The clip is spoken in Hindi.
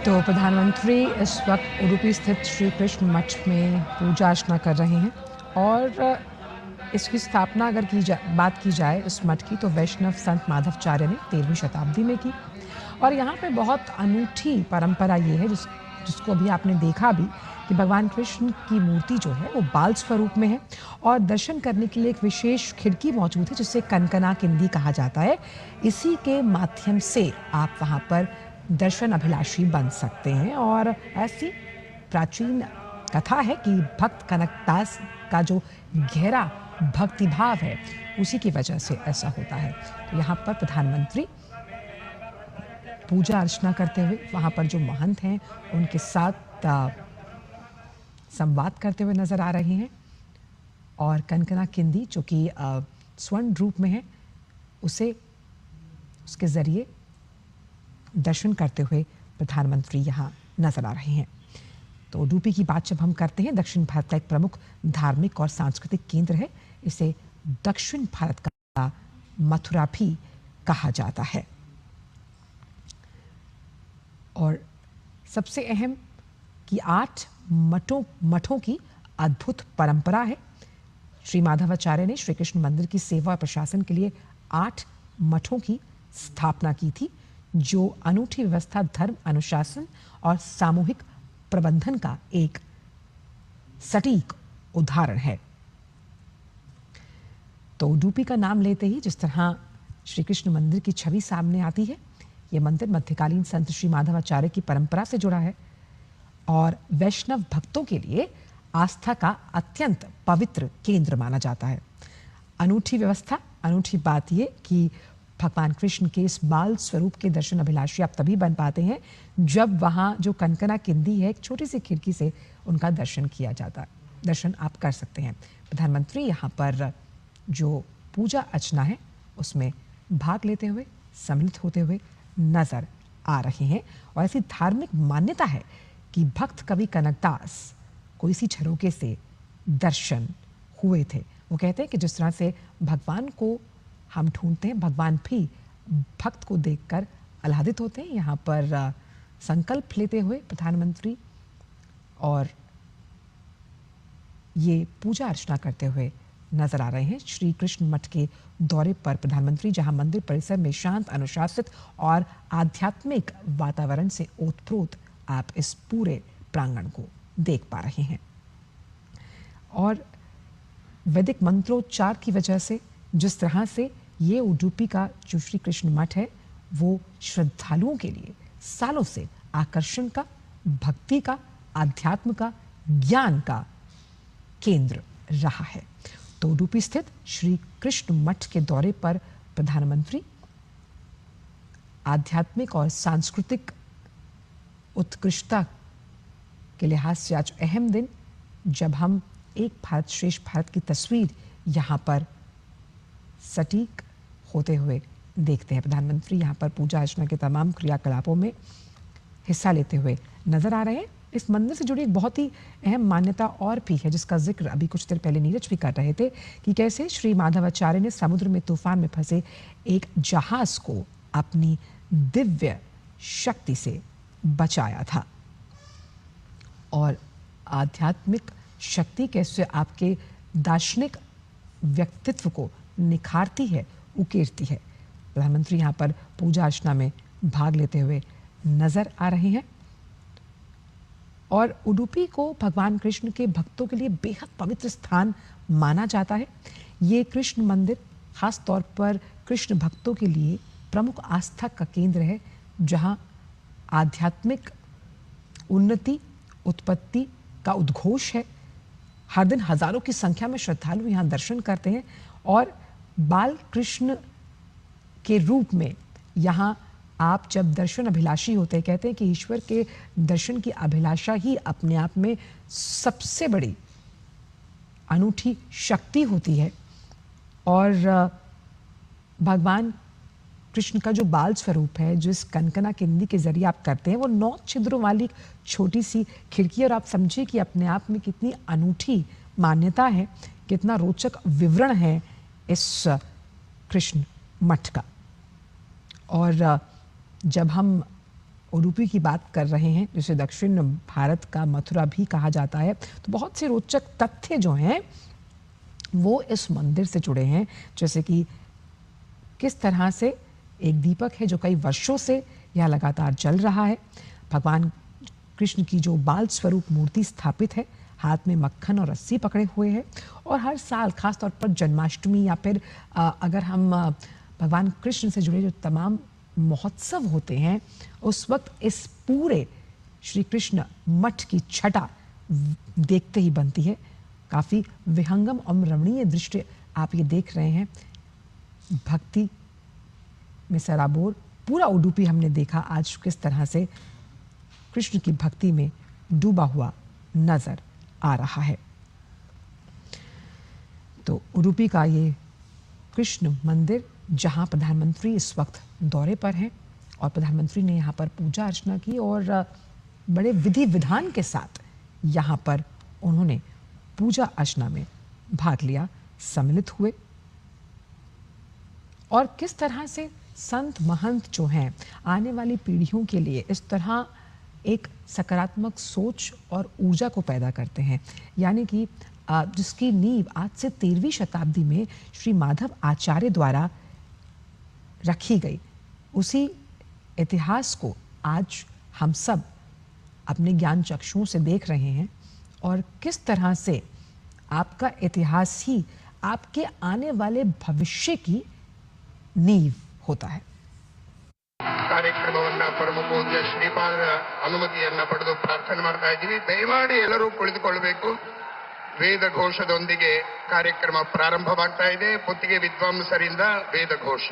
तो प्रधानमंत्री इस वक्त उडुपी स्थित श्री कृष्ण मठ में पूजा अर्चना कर रहे हैं और इसकी स्थापना अगर बात की जाए इस मठ की तो वैष्णव संत माधवाचार्य ने 13वीं शताब्दी में की। और यहाँ पे बहुत अनूठी परंपरा ये है जिसको अभी आपने देखा भी कि भगवान कृष्ण की मूर्ति जो है वो बाल स्वरूप में है और दर्शन करने के लिए एक विशेष खिड़की मौजूद है जिसे कनकना किंदी कहा जाता है। इसी के माध्यम से आप वहाँ पर दर्शन अभिलाषी बन सकते हैं और ऐसी प्राचीन कथा है कि भक्त कनकदास का जो गहरा भक्तिभाव है उसी की वजह से ऐसा होता है। तो यहाँ पर प्रधानमंत्री पूजा अर्चना करते हुए वहाँ पर जो महंत हैं उनके साथ संवाद करते हुए नजर आ रहे हैं और कनकना किंदी जो कि स्वर्ण रूप में है उसके जरिए दर्शन करते हुए प्रधानमंत्री यहाँ नजर आ रहे हैं। तो उडुपी की बात जब हम करते हैं, दक्षिण भारत का एक प्रमुख धार्मिक और सांस्कृतिक केंद्र है। इसे दक्षिण भारत का मथुरा भी कहा जाता है। और सबसे अहम कि 8 मठों की अद्भुत परंपरा है। श्री माधवाचार्य ने श्री कृष्ण मंदिर की सेवा और प्रशासन के लिए 8 मठों की स्थापना की थी, जो अनूठी व्यवस्था, धर्म अनुशासन और सामूहिक प्रबंधन का एक सटीक उदाहरण है। तो उडुपी का नाम लेते ही जिस तरह श्री कृष्ण मंदिर की छवि सामने आती है, यह मंदिर मध्यकालीन संत श्री माधवाचार्य की परंपरा से जुड़ा है और वैष्णव भक्तों के लिए आस्था का अत्यंत पवित्र केंद्र माना जाता है। अनूठी व्यवस्था, अनूठी बात यह कि भगवान कृष्ण के इस बाल स्वरूप के दर्शन अभिलाषी आप तभी बन पाते हैं जब वहाँ जो कनकना किंदी है, एक छोटी सी खिड़की से उनका दर्शन किया जाता है। दर्शन आप कर सकते हैं। प्रधानमंत्री यहाँ पर जो पूजा अर्चना है उसमें भाग लेते हुए, सम्मिलित होते हुए नजर आ रहे हैं। और ऐसी धार्मिक मान्यता है कि भक्त कवि कनकदास को इसी झरोके से दर्शन हुए थे। वो कहते हैं कि जिस तरह से भगवान को हम ढूंढते हैं, भगवान भी भक्त को देखकर आह्लादित होते हैं। यहाँ पर संकल्प लेते हुए प्रधानमंत्री और ये पूजा अर्चना करते हुए नजर आ रहे हैं। श्री कृष्ण मठ के दौरे पर प्रधानमंत्री जहां मंदिर परिसर में शांत, अनुशासित और आध्यात्मिक वातावरण से ओतप्रोत आप इस पूरे प्रांगण को देख पा रहे हैं। और वैदिक मंत्रोच्चार की वजह से जिस तरह से ये उडुपी का जो श्री कृष्ण मठ है वो श्रद्धालुओं के लिए सालों से आकर्षण का, भक्ति का, आध्यात्म का, ज्ञान का केंद्र रहा है। तो उडुपी स्थित श्री कृष्ण मठ के दौरे पर प्रधानमंत्री आध्यात्मिक और सांस्कृतिक उत्कृष्टता के लिहाज से आज अहम दिन, जब हम एक भारत श्रेष्ठ भारत की तस्वीर यहाँ पर सटीक होते हुए देखते हैं। प्रधानमंत्री यहाँ पर पूजा अर्चना के तमाम क्रियाकलापों में हिस्सा लेते हुए नजर आ रहे हैं। इस मंदिर से जुड़ी एक बहुत ही अहम मान्यता और भी है जिसका जिक्र अभी कुछ देर पहले नीरज भी कर रहे थे कि कैसे श्री माधवाचार्य ने समुद्र में तूफान में फंसे एक जहाज को अपनी दिव्य शक्ति से बचाया था। और आध्यात्मिक शक्ति कैसे आपके दार्शनिक व्यक्तित्व को निखारती है, उकेरती है। प्रधानमंत्री यहाँ पर पूजा अर्चना में भाग लेते हुए नजर आ रहे हैं। और उडुपी को भगवान कृष्ण के भक्तों के लिए बेहद पवित्र स्थान माना जाता है। ये कृष्ण मंदिर खास तौर पर कृष्ण भक्तों के लिए प्रमुख आस्था का केंद्र है, जहाँ आध्यात्मिक उन्नति, उत्पत्ति का उद्घोष है। हर दिन हजारों की संख्या में श्रद्धालु यहाँ दर्शन करते हैं और बाल कृष्ण के रूप में यहाँ आप जब दर्शन अभिलाषी होते हैं, कहते हैं कि ईश्वर के दर्शन की अभिलाषा ही अपने आप में सबसे बड़ी अनूठी शक्ति होती है। और भगवान कृष्ण का जो बाल स्वरूप है, जिस कनकना किंदी के जरिए आप करते हैं, वो 9 छिद्रों वाली छोटी सी खिड़की, और आप समझिए कि अपने आप में कितनी अनूठी मान्यता है, कितना रोचक विवरण है इस कृष्ण मठ का। और जब हम उडुपी की बात कर रहे हैं, जिसे दक्षिण भारत का मथुरा भी कहा जाता है, तो बहुत से रोचक तथ्य जो हैं वो इस मंदिर से जुड़े हैं, जैसे कि किस तरह से एक दीपक है जो कई वर्षों से यह लगातार जल रहा है। भगवान कृष्ण की जो बाल स्वरूप मूर्ति स्थापित है, हाथ में मक्खन और रस्सी पकड़े हुए है, और हर साल खास तौर पर जन्माष्टमी या फिर अगर हम भगवान कृष्ण से जुड़े जो तमाम महोत्सव होते हैं, उस वक्त इस पूरे श्री कृष्ण मठ की छटा देखते ही बनती है। काफ़ी विहंगम और रमणीय दृश्य आप ये देख रहे हैं। भक्ति में सराबोर पूरा उडुपी हमने देखा आज किस तरह से कृष्ण की भक्ति में डूबा हुआ नजर आ रहा है। तो उडुपी का ये कृष्ण मंदिर, जहां प्रधानमंत्री इस वक्त दौरे पर हैं और प्रधानमंत्री ने यहाँ पर पूजा अर्चना की और बड़े विधि विधान के साथ यहाँ पर उन्होंने पूजा अर्चना में भाग लिया, सम्मिलित हुए। और किस तरह से संत महंत जो हैं आने वाली पीढ़ियों के लिए इस तरह एक सकारात्मक सोच और ऊर्जा को पैदा करते हैं, यानी कि जिसकी नींव आज से 13वीं शताब्दी में श्री माधव आचार्य द्वारा रखी गई, उसी इतिहास को आज हम सब अपने ज्ञान चक्षुओं से देख रहे हैं। और किस तरह से आपका इतिहास ही आपके आने वाले भविष्य की नींव होता है। ಕಾರ್ಯಕ್ರಮವನ್ನ ಪರಮ ಪೂಜ್ಯ ಶ್ರೀಪಾದರ ಅನುಮತಿಯನ್ನ ಪಡೆದು ಪ್ರಾರ್ಥನೆ ಮಾಡ್ತಾ ಇದ್ದೀವಿ. ದಯಮಾಡಿ ಎಲ್ಲರೂ ಕುಳಿತುಕೊಳ್ಳಬೇಕು. ವೇದ ಘೋಷದೊಂದಿಗೆ ಕಾರ್ಯಕ್ರಮ ಪ್ರಾರಂಭವಾಗ್ತಾ ಇದೆ. ಮುತ್ತಿಗೆ ವಿದ್ವಾಂಸರಿಂದ ವೇದ ಘೋಷ.